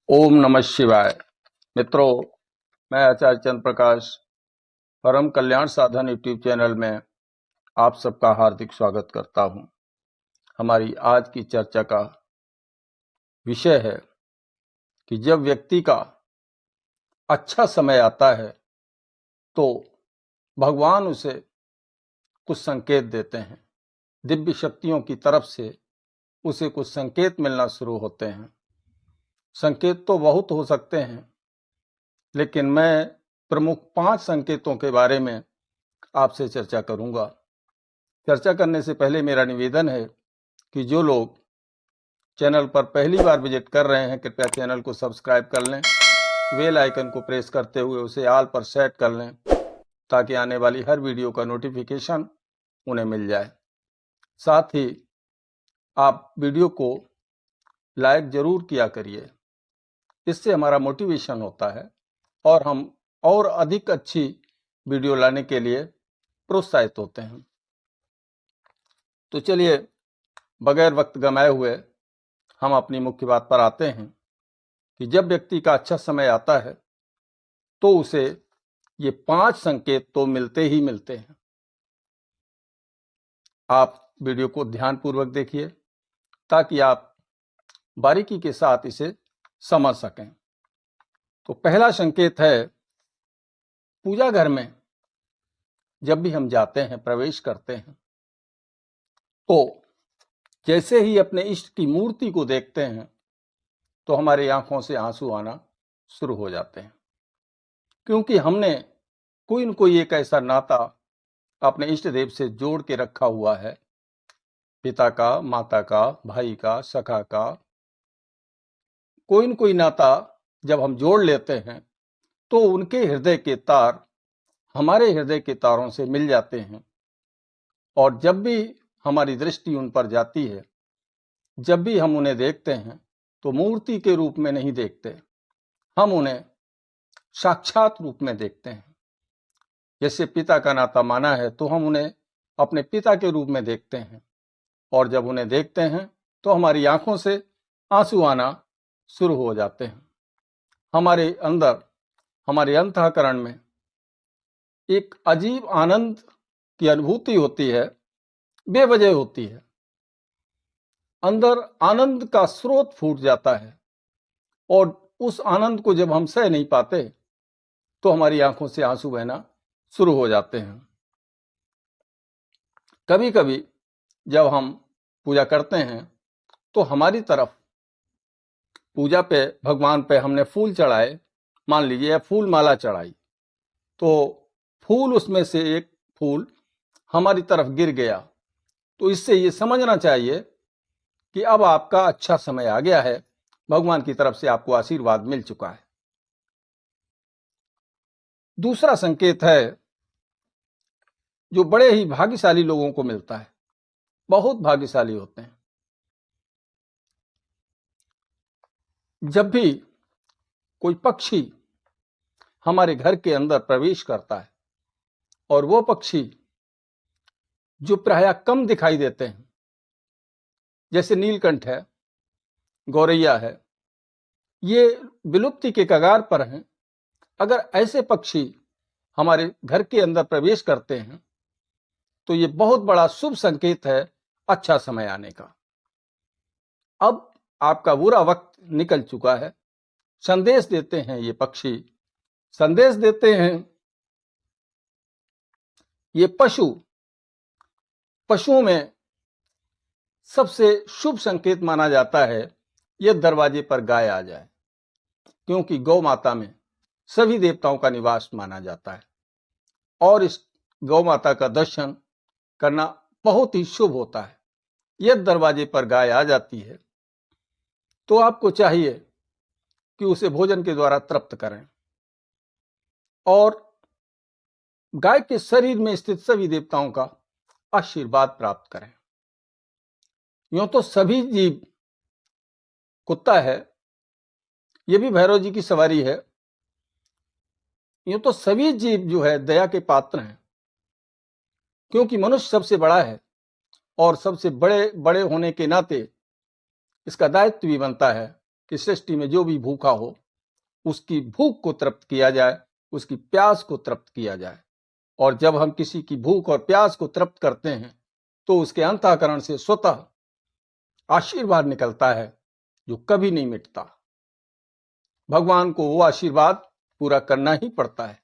ओम नमः शिवाय। मित्रों, मैं आचार्य चंद्र प्रकाश परम कल्याण साधन यूट्यूब चैनल में आप सबका हार्दिक स्वागत करता हूं। हमारी आज की चर्चा का विषय है कि जब व्यक्ति का अच्छा समय आता है तो भगवान उसे कुछ संकेत देते हैं। दिव्य शक्तियों की तरफ से उसे कुछ संकेत मिलना शुरू होते हैं। संकेत तो बहुत हो सकते हैं, लेकिन मैं प्रमुख 5 संकेतों के बारे में आपसे चर्चा करूंगा। चर्चा करने से पहले मेरा निवेदन है कि जो लोग चैनल पर पहली बार विजिट कर रहे हैं, कृपया चैनल को सब्सक्राइब कर लें, बेल आइकन को प्रेस करते हुए उसे ऑल पर सेट कर लें ताकि आने वाली हर वीडियो का नोटिफिकेशन उन्हें मिल जाए। साथ ही आप वीडियो को लाइक जरूर किया करिए, इससे हमारा मोटिवेशन होता है और हम और अधिक अच्छी वीडियो लाने के लिए प्रोत्साहित होते हैं। तो चलिए, बगैर वक्त गंवाए हुए हम अपनी मुख्य बात पर आते हैं कि जब व्यक्ति का अच्छा समय आता है तो उसे ये 5 संकेत तो मिलते ही मिलते हैं। आप वीडियो को ध्यानपूर्वक देखिए ताकि आप बारीकी के साथ इसे समझ सकें। तो पहला संकेत है, पूजा घर में जब भी हम जाते हैं, प्रवेश करते हैं, तो जैसे ही अपने इष्ट की मूर्ति को देखते हैं तो हमारी आंखों से आंसू आना शुरू हो जाते हैं, क्योंकि हमने कोई न कोई एक ऐसा नाता अपने इष्ट देव से जोड़ के रखा हुआ है। पिता का, माता का, भाई का, सखा का, कोई न कोई नाता जब हम जोड़ लेते हैं तो उनके हृदय के तार हमारे हृदय के तारों से मिल जाते हैं। और जब भी हमारी दृष्टि उन पर जाती है, जब भी हम उन्हें देखते हैं, तो मूर्ति के रूप में नहीं देखते, हम उन्हें साक्षात रूप में देखते हैं। जैसे पिता का नाता माना है तो हम उन्हें अपने पिता के रूप में देखते हैं, और जब उन्हें देखते हैं तो हमारी आंखों से आंसू आना शुरू हो जाते हैं। हमारे अंदर, हमारे अंतःकरण में एक अजीब आनंद की अनुभूति होती है, बेवजह होती है। अंदर आनंद का स्रोत फूट जाता है, और उस आनंद को जब हम सह नहीं पाते तो हमारी आंखों से आंसू बहना शुरू हो जाते हैं। कभी कभी जब हम पूजा करते हैं तो हमारी तरफ पूजा पे, भगवान पे हमने फूल चढ़ाए, मान लीजिए, या फूल माला चढ़ाई, तो फूल, उसमें से एक फूल हमारी तरफ गिर गया, तो इससे ये समझना चाहिए कि अब आपका अच्छा समय आ गया है, भगवान की तरफ से आपको आशीर्वाद मिल चुका है। दूसरा संकेत है जो बड़े ही भाग्यशाली लोगों को मिलता है, बहुत भाग्यशाली होते हैं। जब भी कोई पक्षी हमारे घर के अंदर प्रवेश करता है, और वो पक्षी जो प्रायः कम दिखाई देते हैं, जैसे नीलकंठ है, गौरैया है, ये विलुप्ति के कगार पर हैं, अगर ऐसे पक्षी हमारे घर के अंदर प्रवेश करते हैं तो ये बहुत बड़ा शुभ संकेत है अच्छा समय आने का। अब आपका बुरा वक्त निकल चुका है। संदेश देते हैं ये पक्षी, संदेश देते हैं ये पशुओं में सबसे शुभ संकेत माना जाता है ये दरवाजे पर गाय आ जाए, क्योंकि गौ माता में सभी देवताओं का निवास माना जाता है, और इस गौ माता का दर्शन करना बहुत ही शुभ होता है। यदि दरवाजे पर गाय आ जाती है तो आपको चाहिए कि उसे भोजन के द्वारा तृप्त करें, और गाय के शरीर में स्थित सभी देवताओं का आशीर्वाद प्राप्त करें। यूं तो सभी जीव, कुत्ता है, ये भी भैरव जी की सवारी है, यूं तो सभी जीव जो है दया के पात्र हैं, क्योंकि मनुष्य सबसे बड़ा है, और सबसे बड़े होने के नाते इसका दायित्व भी बनता है कि सृष्टि में जो भी भूखा हो उसकी भूख को तृप्त किया जाए, उसकी प्यास को तृप्त किया जाए। और जब हम किसी की भूख और प्यास को तृप्त करते हैं तो उसके अंतःकरण से स्वतः आशीर्वाद निकलता है जो कभी नहीं मिटता। भगवान को वो आशीर्वाद पूरा करना ही पड़ता है।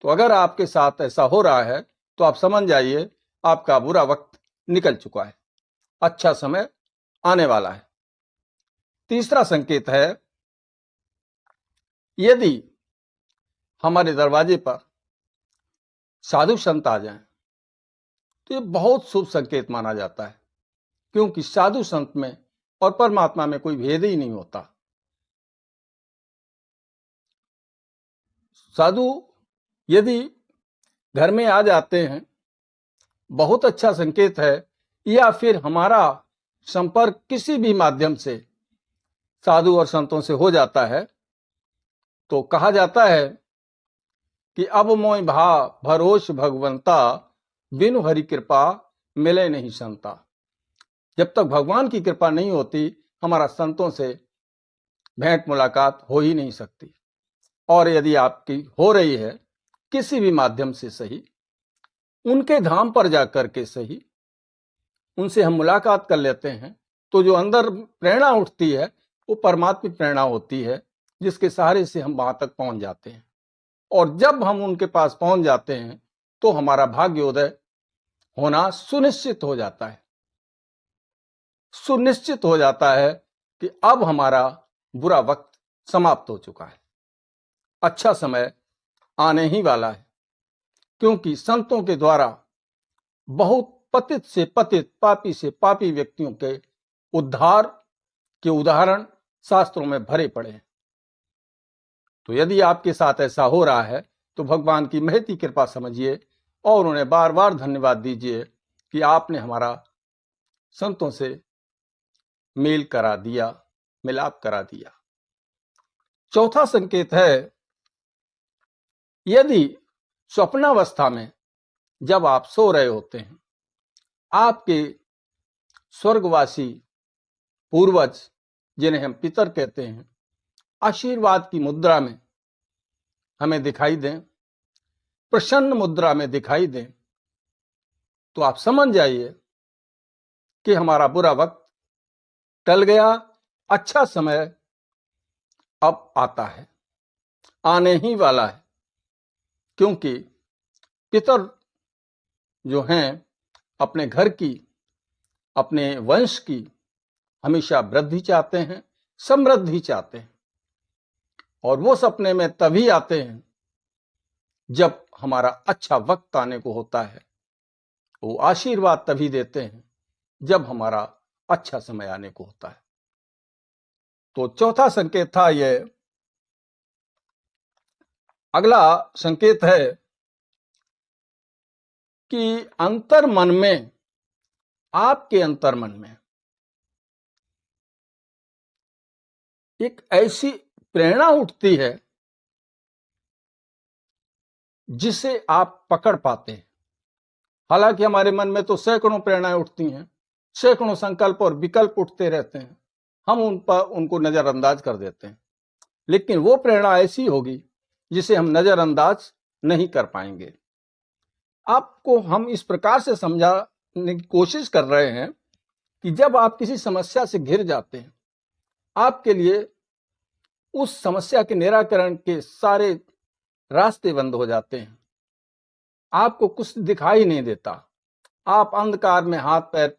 तो अगर आपके साथ ऐसा हो रहा है तो आप समझ जाइए आपका बुरा वक्त निकल चुका है, अच्छा समय आने वाला है। तीसरा संकेत है, यदि हमारे दरवाजे पर साधु संत आ जाएं तो ये बहुत शुभ संकेत माना जाता है, क्योंकि साधु संत में और परमात्मा में कोई भेद ही नहीं होता। साधु यदि घर में आ जाते हैं बहुत अच्छा संकेत है, या फिर हमारा संपर्क किसी भी माध्यम से साधु और संतों से हो जाता है तो कहा जाता है कि अब मोय भा भरोस भगवंता, बिनु हरि कृपा मिले नहीं संता। जब तक भगवान की कृपा नहीं होती हमारा संतों से भेंट मुलाकात हो ही नहीं सकती। और यदि आपकी हो रही है किसी भी माध्यम से सही, उनके धाम पर जाकर के सही, उनसे हम मुलाकात कर लेते हैं तो जो अंदर प्रेरणा उठती है वो परमात्मिक प्रेरणा होती है, जिसके सहारे से हम वहां तक पहुंच जाते हैं। और जब हम उनके पास पहुंच जाते हैं तो हमारा भाग्योदय होना सुनिश्चित हो जाता है। सुनिश्चित हो जाता है कि अब हमारा बुरा वक्त समाप्त हो चुका है, अच्छा समय आने ही वाला है। क्योंकि संतों के द्वारा बहुत पतित से पतित, पापी से पापी व्यक्तियों के उद्धार के उदाहरण शास्त्रों में भरे पड़े हैं। तो यदि आपके साथ ऐसा हो रहा है तो भगवान की महती कृपा समझिए और उन्हें बार बार धन्यवाद दीजिए कि आपने हमारा संतों से मेल करा दिया, मिलाप करा दिया। चौथा संकेत है, यदि स्वप्नावस्था में जब आप सो रहे होते हैं, आपके स्वर्गवासी पूर्वज, जिन्हें हम पितर कहते हैं, आशीर्वाद की मुद्रा में हमें दिखाई दें, प्रसन्न मुद्रा में दिखाई दें, तो आप समझ जाइए कि हमारा बुरा वक्त टल गया, अच्छा समय अब आता है, आने ही वाला है। क्योंकि पितर जो हैं अपने घर की, अपने वंश की हमेशा वृद्धि चाहते हैं, समृद्धि चाहते हैं। और वो सपने में तभी आते हैं जब हमारा अच्छा वक्त आने को होता है। वो आशीर्वाद तभी देते हैं जब हमारा अच्छा समय आने को होता है। तो चौथा संकेत था ये। अगला संकेत है कि अंतर मन में, आपके अंतर मन में एक ऐसी प्रेरणा उठती है जिसे आप पकड़ पाते हैं। हालांकि हमारे मन में तो सैकड़ों प्रेरणाएं उठती हैं, सैकड़ों संकल्प और विकल्प उठते रहते हैं, हम उनको नजरअंदाज कर देते हैं। लेकिन वो प्रेरणा ऐसी होगी जिसे हम नजरअंदाज नहीं कर पाएंगे। आपको हम इस प्रकार से समझाने की कोशिश कर रहे हैं कि जब आप किसी समस्या से घिर जाते हैं, आपके लिए उस समस्या के निराकरण के सारे रास्ते बंद हो जाते हैं, आपको कुछ दिखाई नहीं देता, आप अंधकार में हाथ पैर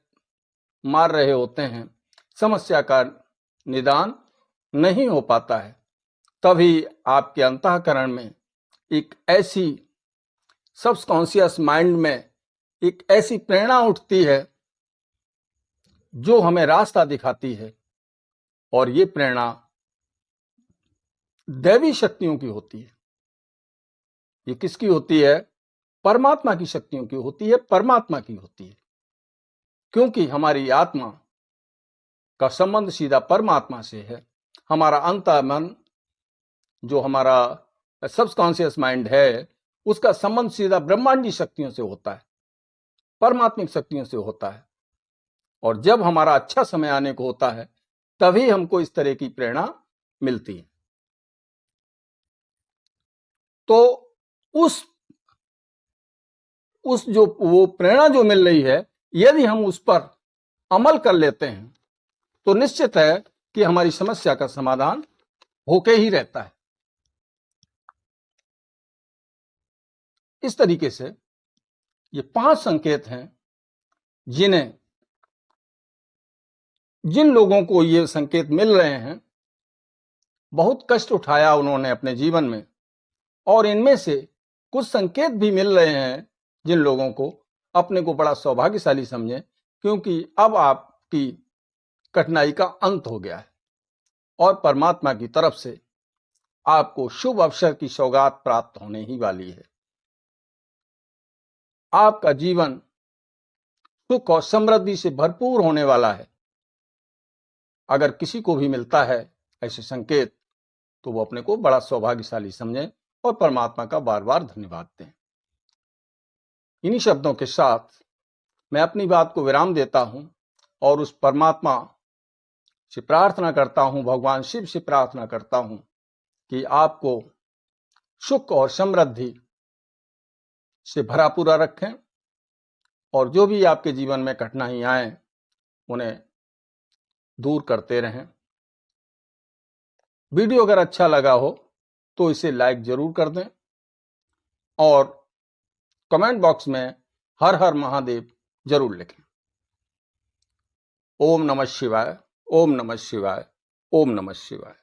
मार रहे होते हैं, समस्या का निदान नहीं हो पाता है। तभी आपके अंतःकरण में एक ऐसी सबकॉन्शियस माइंड में एक ऐसी प्रेरणा उठती है जो हमें रास्ता दिखाती है। और ये प्रेरणा दैवी शक्तियों की होती है। ये किसकी होती है? परमात्मा की शक्तियों की होती है, परमात्मा की होती है। क्योंकि हमारी आत्मा का संबंध सीधा परमात्मा से है। हमारा अंतर्मन, जो हमारा सबकॉन्शियस माइंड है, उसका संबंध सीधा ब्रह्मांडी शक्तियों से होता है, परमात्मिक शक्तियों से होता है। और जब हमारा अच्छा समय आने को होता है तभी हमको इस तरह की प्रेरणा मिलती है। तो उस जो वो प्रेरणा जो मिल रही है, यदि हम उस पर अमल कर लेते हैं तो निश्चित है कि हमारी समस्या का समाधान होके ही रहता है। इस तरीके से ये 5 संकेत हैं जिन लोगों को ये संकेत मिल रहे हैं, बहुत कष्ट उठाया उन्होंने अपने जीवन में, और इनमें से कुछ संकेत भी मिल रहे हैं जिन लोगों को अपने को बड़ा सौभाग्यशाली समझें, क्योंकि अब आपकी कठिनाई का अंत हो गया है और परमात्मा की तरफ से आपको शुभ अवसर की सौगात प्राप्त होने ही वाली है। आपका जीवन सुख और समृद्धि से भरपूर होने वाला है। अगर किसी को भी मिलता है ऐसे संकेत, तो वो अपने को बड़ा सौभाग्यशाली समझें और परमात्मा का बार बार धन्यवाद दें। इन्हीं शब्दों के साथ मैं अपनी बात को विराम देता हूं और उस परमात्मा से प्रार्थना करता हूं, भगवान शिव से प्रार्थना करता हूं कि आपको सुख और समृद्धि से भरा पूरा रखें, और जो भी आपके जीवन में कठिनाई आए उन्हें दूर करते रहें। वीडियो अगर अच्छा लगा हो तो इसे लाइक जरूर कर दें और कमेंट बॉक्स में हर हर महादेव जरूर लिखें। ओम नमः शिवाय, ओम नमः शिवाय, ओम नमः शिवाय।